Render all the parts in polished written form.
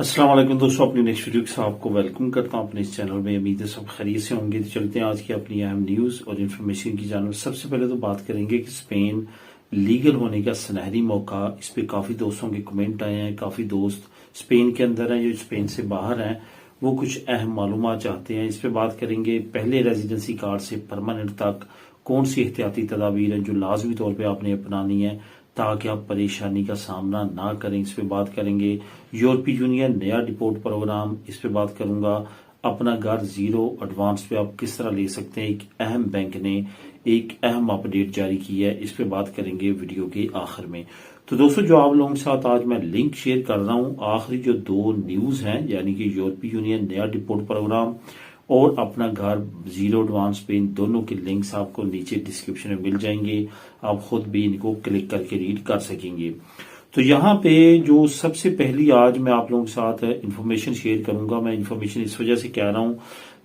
अस्सलाम वालेकुम दोस्तों, अपनी नेक्स्ट वीडियो के साथ आपको वेलकम करता हूं अपने इस चैनल में। उम्मीद है सब खैरियत से होंगे। तो चलते हैं आज की अपनी अहम न्यूज और इन्फॉर्मेशन की जानब। सबसे पहले तो बात करेंगे कि स्पेन लीगल होने का सुनहरी मौका। इस पे काफी दोस्तों के कमेंट आए हैं। काफी दोस्त स्पेन के अंदर हैं, जो स्पेन से बाहर हैं, वो कुछ अहम मालूमात चाहते हैं। इस पे बात करेंगे। पहले रेजिडेंसी कार्ड से परमानेंट तक कौन सी एहतियाती तदाबीर हैं जो लाजमी तौर पर आपने अपनानी है ताकि आप परेशानी का सामना ना करें। इस पे बात करेंगे। यूरोपीय यूनियन नया डिपोर्ट प्रोग्राम, इस पे बात करूंगा। अपना घर जीरो एडवांस पे आप किस तरह ले सकते हैं, एक अहम बैंक ने एक अहम अपडेट जारी की है। इस पे बात करेंगे वीडियो के आखिर में। तो दोस्तों, जो आप लोगों के साथ आज मैं लिंक शेयर कर रहा हूं, आखिरी जो दो न्यूज हैं, यानी कि यूरोपीय यूनियन नया डिपोर्ट प्रोग्राम और अपना घर जीरो एडवांस पे, इन दोनों के लिंक्स आपको नीचे डिस्क्रिप्शन में मिल जाएंगे। आप खुद भी इनको क्लिक करके रीड कर सकेंगे। तो यहाँ पे जो सबसे पहली आज मैं आप लोगों के साथ इंफॉर्मेशन शेयर करूंगा। मैं इंफॉर्मेशन इस वजह से कह रहा हूं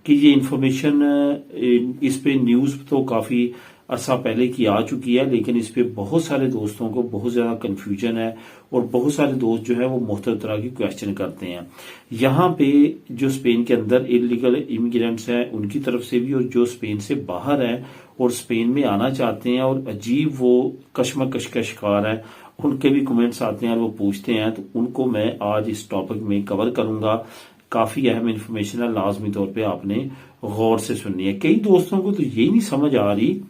कि ये इंफॉर्मेशन, इस पे न्यूज तो काफी अरसा पहले की आ चुकी है, लेकिन इस पे बहुत सारे दोस्तों को बहुत ज्यादा कंफ्यूजन है और बहुत सारे दोस्त जो है वो मुख्तलिफ तरह की क्वेश्चन करते हैं। यहाँ पे जो स्पेन के अंदर इलीगल इमिग्रेंट्स हैं उनकी तरफ से भी, और जो स्पेन से बाहर हैं और स्पेन में आना चाहते हैं और अजीब वो कश्मकश का शिकार है, उनके भी कमेंट्स आते हैं और वो पूछते हैं। तो उनको मैं आज इस टॉपिक में कवर करूंगा। काफी अहम इंफॉर्मेशन है, लाजमी तौर पे आपने गौर से सुननी है। कई दोस्तों को तो यही नहीं समझ आ रही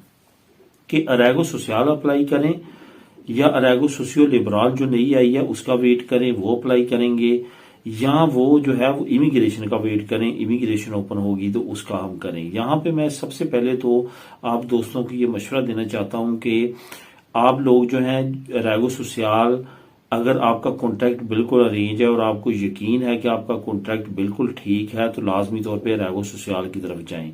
कि अरेगो सोशल अप्लाई करें या अरेगो सोशियो लिबरल जो नई आई है उसका वेट करें, वो अप्लाई करेंगे, या वो जो है वो इमिग्रेशन का वेट करें, इमिग्रेशन ओपन होगी तो उसका हम करें। यहाँ पे मैं सबसे पहले तो आप दोस्तों को ये मशवरा देना चाहता हूं कि आप लोग जो हैं अरेगो सोशल, अगर आपका कॉन्ट्रैक्ट बिल्कुल अरेंज है और आपको यकीन है कि आपका कॉन्ट्रैक्ट बिल्कुल ठीक है, तो लाजमी तौर पे अरेगो सोशल की तरफ जाएं।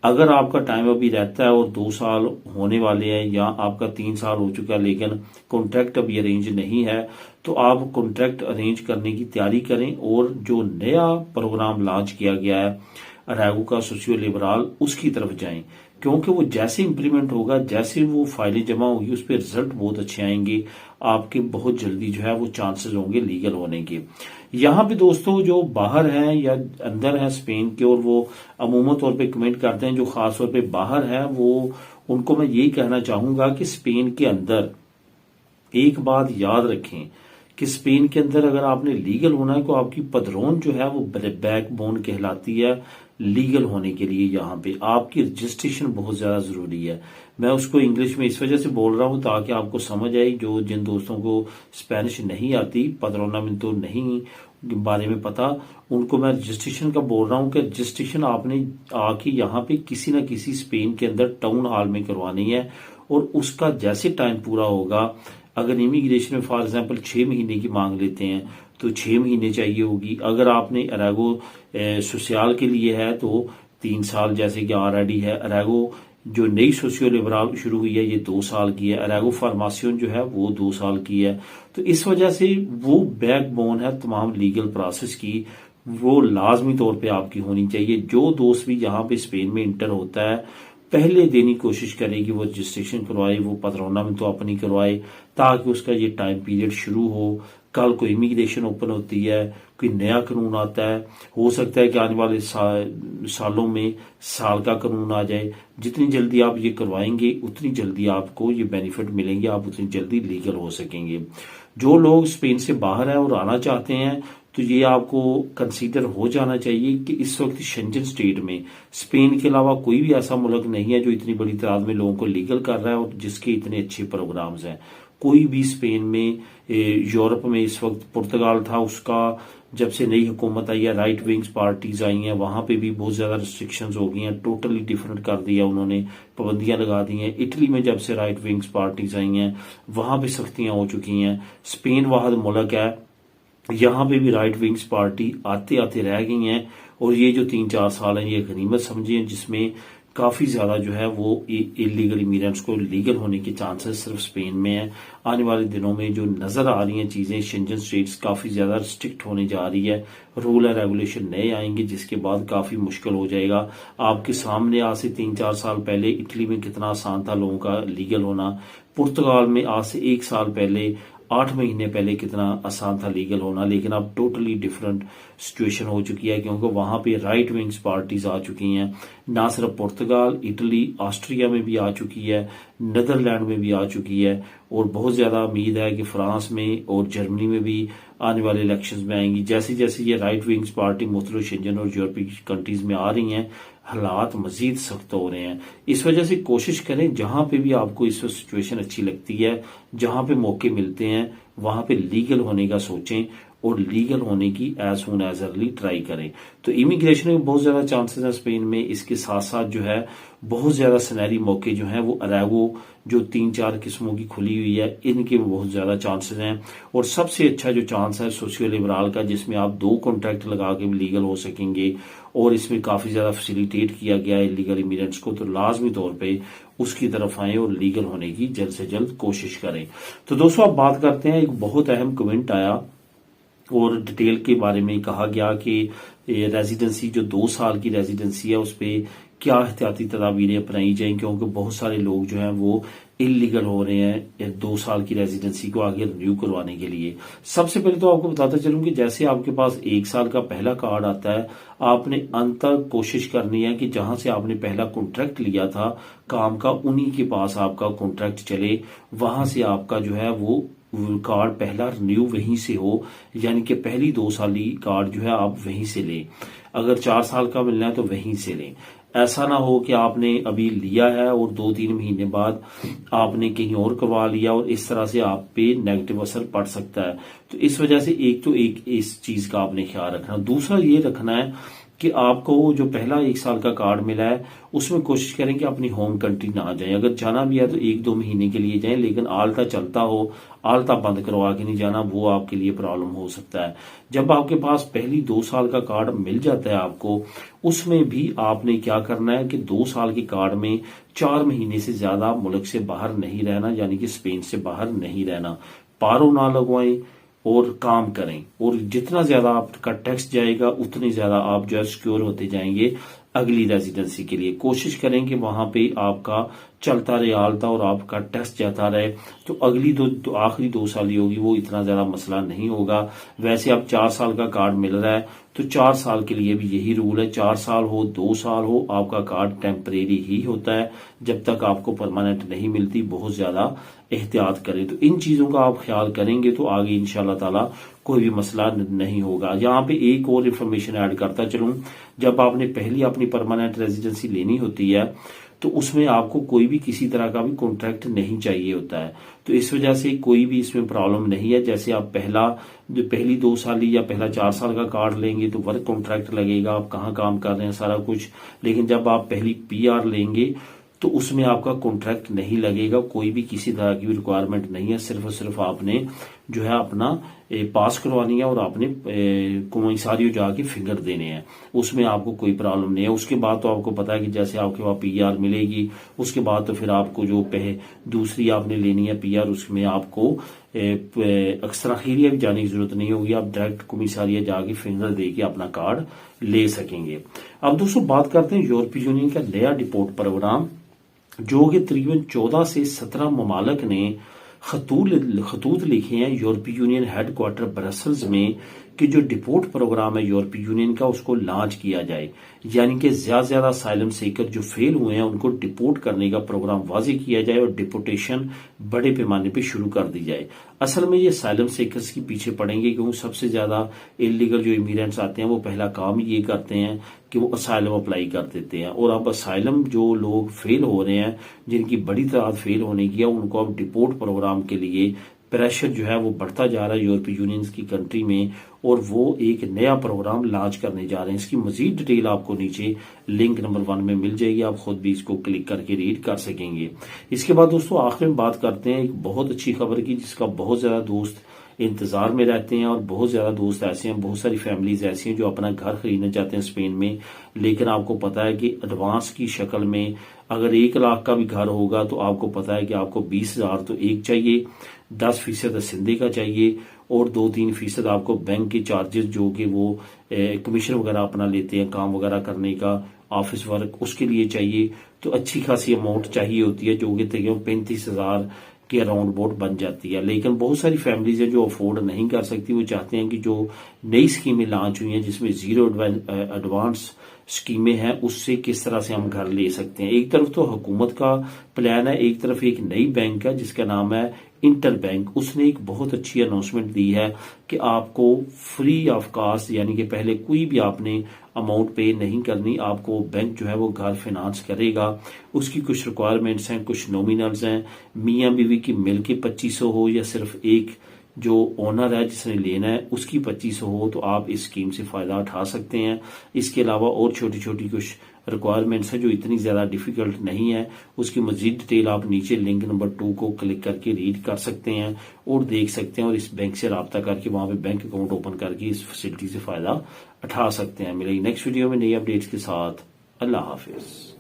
अगर आपका टाइम अभी रहता है और 2 साल होने वाले हैं, या आपका 3 साल हो चुका है लेकिन कॉन्ट्रैक्ट अभी अरेंज नहीं है, तो आप कॉन्ट्रैक्ट अरेंज करने की तैयारी करें और जो नया प्रोग्राम लॉन्च किया गया है अरेगो का सोशियो लिबरल, उसकी तरफ जाएं। क्योंकि वो जैसे इंप्लीमेंट होगा, जैसे वो फाइलें जमा होगी, उस पर रिजल्ट बहुत अच्छे आएंगे। आपके बहुत जल्दी जो है वो चांसेस होंगे लीगल होने के। यहाँ पे दोस्तों जो बाहर हैं या अंदर हैं स्पेन के, और वो अमूमन तौर पे कमेंट करते हैं, जो खास तौर पे बाहर है, वो उनको मैं यही कहना चाहूंगा कि स्पेन के अंदर एक बात याद रखें कि स्पेन के अंदर अगर आपने लीगल होना है तो आपकी पदरोन जो है वो बैकबोन कहलाती है लीगल होने के लिए। यहाँ पे आपकी रजिस्ट्रेशन बहुत ज्यादा जरूरी है। मैं उसको इंग्लिश में इस वजह से बोल रहा हूँ ताकि आपको समझ आए। जो जिन दोस्तों को स्पेनिश नहीं आती, पदरोनामिento नहीं बारे में पता, उनको मैं रजिस्ट्रेशन का बोल रहा हूँ कि रजिस्ट्रेशन आपने आके यहाँ पे किसी न किसी स्पेन के अंदर टाउन हॉल में करवानी है, और उसका जैसे टाइम पूरा होगा, अगर इमिग्रेशन में फॉर एग्जांपल 6 महीने की मांग लेते हैं तो 6 महीने चाहिए होगी। अगर आपने अरेगो सोशल के लिए है तो 3 साल जैसे कि ऑलरेडी है। अरेगो जो नई सोशियो लिबरल शुरू हुई है ये 2 साल की है। अरेगो फार्मासियन जो है वो 2 साल की है। तो इस वजह से वो बैकबोन है तमाम लीगल प्रोसेस की, वो लाजमी तौर पे आपकी होनी चाहिए। जो दोस्त भी यहाँ पे स्पेन में इंटर होता है, पहले देने की कोशिश करे कि वो रजिस्ट्रेशन करवाए, वो पदरोनामिento अपनी करवाए, ताकि उसका ये टाइम पीरियड शुरू हो। कल को इमिग्रेशन ओपन होती है, कोई नया कानून आता है, हो सकता है कि आने वाले सालों में साल का कानून आ जाए। जितनी जल्दी आप ये करवाएंगे उतनी जल्दी आपको ये बेनिफिट मिलेंगे, आप उतनी जल्दी लीगल हो सकेंगे। जो लोग स्पेन से बाहर हैं और आना चाहते हैं, तो ये आपको कंसीडर हो जाना चाहिए कि इस वक्त शेंजन स्टेट में स्पेन के अलावा कोई भी ऐसा मुल्क नहीं है जो इतनी बड़ी तादाद में लोगों को लीगल कर रहा है और जिसके इतने अच्छे प्रोग्राम्स हैं। कोई भी स्पेन में, यूरोप में इस वक्त पुर्तगाल था, उसका जब से नई हुकूमत आई है, राइट विंग्स पार्टीज आई हैं, वहां पे भी बहुत ज्यादा रिस्ट्रिक्शंस हो गई हैं, टोटली डिफरेंट कर दिया उन्होंने, पाबंदियां लगा दी हैं। इटली में जब से राइट विंग्स पार्टीज आई हैं वहां पे सख्तियां हो चुकी हैं। स्पेन वाहिद मुल्क है यहाँ पे भी राइट विंग्स पार्टी आते आते रह गई हैं, और ये जो 3-4 साल हैं ये गनीमत समझिए, जिसमें काफी ज्यादा जो है वो इलीगल इमिग्रेंट्स को लीगल होने के चांसेस सिर्फ स्पेन में है। आने वाले दिनों में जो नजर आ रही हैं चीजें, शेंजन स्टेट्स काफी ज्यादा स्ट्रिक्ट होने जा रही है, रूल और रेगुलेशन नए आएंगे, जिसके बाद काफी मुश्किल हो जाएगा। आपके सामने आज से 3-4 साल पहले इटली में कितना आसान था लोगों का लीगल होना, पुर्तगाल में आज से 1 साल पहले 8 महीने पहले कितना आसान था लीगल होना, लेकिन अब टोटली डिफरेंट सिचुएशन हो चुकी है, क्योंकि वहां पे राइट विंग्स पार्टीज आ चुकी हैं। ना सिर्फ पुर्तगाल, इटली, ऑस्ट्रिया में भी आ चुकी है, नीदरलैंड में भी आ चुकी है, और बहुत ज्यादा उम्मीद है कि फ्रांस में और जर्मनी में भी आने वाले इलेक्शंस में आएंगी। जैसे जैसे ये राइट विंग्स पार्टी मुख्तलिफ शेंजन और यूरोपीय कंट्रीज में आ रही हैं, हालात मजीद सख्त हो रहे हैं। इस वजह से कोशिश करें, जहां पे भी आपको इस वक्त सिचुएशन अच्छी लगती है, जहां पे मौके मिलते हैं, वहां पे लीगल होने का सोचें और लीगल होने की as soon as early try करें। तो इमिग्रेशन में बहुत ज्यादा चांसेस हैं स्पेन में। इसके साथ साथ जो है बहुत ज्यादा सुनहरी मौके जो हैं वो अरागो जो 3-4 किस्मों की खुली हुई है, इनके बहुत ज्यादा चांसेस हैं। और सबसे अच्छा जो चांस है सोशियो लिबरल का, जिसमें आप 2 कॉन्ट्रैक्ट लगा के भी लीगल हो सकेंगे, और इसमें काफी ज्यादा फैसिलिटेट किया गया है इलीगल इमिग्रेंट्स को। तो लाजमी तौर पे उसकी तरफ आए और लीगल होने की जल्द से जल्द कोशिश करें। तो दोस्तों आप बात करते हैं, एक बहुत अहम कमेंट आया और डिटेल के बारे में कहा गया कि रेजिडेंसी जो 2 साल की रेजिडेंसी है उस पर क्या एहतियाती तदाबीरें अपनाई जाएं, क्योंकि बहुत सारे लोग जो हैं वो इलीगल हो रहे हैं 2 साल की रेजिडेंसी को आगे रिन्यू करवाने के लिए। सबसे पहले तो आपको बताता चलूं कि जैसे आपके पास 1 साल का पहला कार्ड आता है, आपने अंत तक कोशिश करनी है कि जहां से आपने पहला कॉन्ट्रैक्ट लिया था काम का, उन्हीं के पास आपका कॉन्ट्रैक्ट चले, वहां से आपका जो है वो कार्ड पहला रिन्यू वहीं से हो, यानी कि पहली 2 साली कार्ड जो है आप वहीं से लें। अगर 4 साल का मिलना है तो वहीं से लें। ऐसा ना हो कि आपने अभी लिया है और 2-3 महीने बाद आपने कहीं और करवा लिया और इस तरह से आप पे नेगेटिव असर पड़ सकता है। तो इस वजह से एक इस चीज का आपने ख्याल रखना। दूसरा ये रखना है कि आपको जो पहला 1 साल का कार्ड मिला है उसमें कोशिश करें कि अपनी होम कंट्री ना जाएं। अगर जाना भी है तो 1-2 महीने के लिए जाएं, लेकिन आलता चलता हो, आलता बंद करवा के नहीं जाना, वो आपके लिए प्रॉब्लम हो सकता है। जब आपके पास पहली 2 साल का कार्ड मिल जाता है आपको, उसमें भी आपने क्या करना है कि 2 साल के कार्ड में 4 महीने से ज्यादा मुल्क से बाहर नहीं रहना, यानी कि स्पेन से बाहर नहीं रहना। पारो ना लगवाएं और काम करें, और जितना ज्यादा आपका टैक्स जाएगा उतनी ज्यादा आप जो है सिक्योर होते जाएंगे अगली रेजिडेंसी के लिए। कोशिश करें कि वहां पे आपका चलता रहे आलता और आपका टैक्स जाता रहे, तो अगली आखिरी 2 साल होगी वो इतना ज्यादा मसला नहीं होगा। वैसे अब 4 साल का कार्ड मिल रहा है तो 4 साल के लिए भी यही रूल है, 4 साल हो 2 साल हो, आपका कार्ड टेम्परेरी ही होता है जब तक आपको परमानेंट नहीं मिलती। बहुत ज्यादा एहतियात करें। तो इन चीजों का आप ख्याल करेंगे तो आगे इंशाल्लाह ताला कोई भी मसला नहीं होगा। यहाँ पे एक और इन्फॉर्मेशन ऐड करता चलूं, जब आपने पहली अपनी परमानेंट रेजिडेंसी लेनी होती है तो उसमें आपको कोई भी किसी तरह का भी कॉन्ट्रैक्ट नहीं चाहिए होता है। तो इस वजह से कोई भी इसमें प्रॉब्लम नहीं है। जैसे आप पहली 2 साली या पहला 4 साल का कार्ड लेंगे तो वर्क कॉन्ट्रैक्ट लगेगा, आप कहाँ काम कर रहे हैं सारा कुछ। लेकिन जब आप पहली PR लेंगे तो उसमें आपका कॉन्ट्रैक्ट नहीं लगेगा, कोई भी किसी तरह की भी रिक्वायरमेंट नहीं है। सिर्फ और सिर्फ आपने जो है अपना पास करवानी है और आपने कोमसारियो जाके फिंगर देने हैं, उसमें आपको कोई प्रॉब्लम नहीं है। उसके बाद तो आपको पता है कि जैसे आपके पास PR मिलेगी, उसके बाद तो फिर आपको जो दूसरी आपने लेनी है PR, उसमें आपको अक्सर खीरिया भी जाने की जरूरत नहीं होगी, आप डायरेक्ट कोमसारिया जाके फिंगर दे के अपना कार्ड ले सकेंगे। अब दोस्तों बात करते हैं यूरोपीय यूनियन का नया डिपोर्ट प्रोग्राम, जो कि तकरीबन 14 से 17 ममालक ने खतूत लिखे हैं यूरोपीय यूनियन हेडक्वार्टर ब्रसल्स में कि जो डिपोर्ट प्रोग्राम है यूरोपीय यूनियन का उसको लॉन्च किया जाए, यानी कि ज्यादा असाइलम सीकर जो फेल हुए हैं उनको डिपोर्ट करने का प्रोग्राम वाज़ेह किया जाए और डिपोर्टेशन बड़े पैमाने पे शुरू कर दी जाए। असल में ये असाइलम सीकर्स के पीछे पड़ेंगे, क्योंकि सबसे ज्यादा इलीगल जो इमिग्रेंट्स आते हैं वो पहला काम ये करते हैं कि वो असाइलम अप्लाई कर देते हैं। और अब असाइलम जो लोग फेल हो रहे हैं, जिनकी बड़ी तादाद फेल होने की है, उनको अब डिपोर्ट प्रोग्राम के लिए प्रेशर जो है वो बढ़ता जा रहा है यूरोपीय यूनियन की कंट्री में, और वो एक नया प्रोग्राम लॉन्च करने जा रहे हैं। इसकी मजीद डिटेल आपको नीचे लिंक नंबर 1 में मिल जाएगी, आप खुद भी इसको क्लिक करके रीड कर सकेंगे। इसके बाद दोस्तों आखिर में बात करते हैं एक बहुत अच्छी खबर की, जिसका बहुत ज्यादा दोस्त इंतजार में रहते हैं, और बहुत ज्यादा दोस्त ऐसे हैं, बहुत सारी फैमिलीज ऐसी हैं जो अपना घर खरीदना चाहते हैं स्पेन में, लेकिन आपको पता है कि एडवांस की शक्ल में अगर 1 लाख का भी घर होगा तो आपको पता है कि आपको 20,000 तो एक चाहिए, 10% सिंधे का चाहिए, और 2-3% आपको बैंक के चार्जेस जो कि वो कमीशन वगैरह अपना लेते हैं काम वगैरह करने का, ऑफिस वर्क, उसके लिए चाहिए। तो अच्छी खासी अमाउंट चाहिए होती है, जो कि तकरीबन 35,000 के अराउंड बोर्ड बन जाती है। लेकिन बहुत सारी फैमिलीज है जो अफोर्ड नहीं कर सकती, वो चाहते हैं कि जो नई स्कीमें लॉन्च हुई हैं जिसमें जीरो एडवांस स्कीमें हैं उससे किस तरह से हम घर ले सकते हैं। एक तरफ तो हुकूमत का प्लान है, एक तरफ एक नई बैंक है जिसका नाम है इंटर बैंक, उसने एक बहुत अच्छी अनाउंसमेंट दी है कि आपको फ्री ऑफ कॉस्ट, यानी कि पहले कोई भी आपने अमाउंट पे नहीं करनी, आपको बैंक जो है वो घर फाइनेंस करेगा। उसकी कुछ रिक्वायरमेंट्स हैं, कुछ नॉमिनल्स हैं, मियाँ बीवी की मिल के 2500 हो या सिर्फ एक जो ओनर है जिसने लेना है उसकी 2500 हो तो आप इस स्कीम से फायदा उठा सकते हैं। इसके अलावा और छोटी छोटी कुछ रिक्वायरमेंट्स है जो इतनी ज्यादा डिफिकल्ट नहीं है, उसकी मजीद डिटेल आप नीचे लिंक नंबर 2 को क्लिक करके रीड कर सकते हैं और देख सकते हैं और इस बैंक से रब्ता करके वहां पे बैंक अकाउंट ओपन करके इस फैसिलिटी से फायदा उठा सकते हैं। मिलेगी नेक्स्ट वीडियो में नई अपडेट्स के साथ। अल्लाह हाफिज।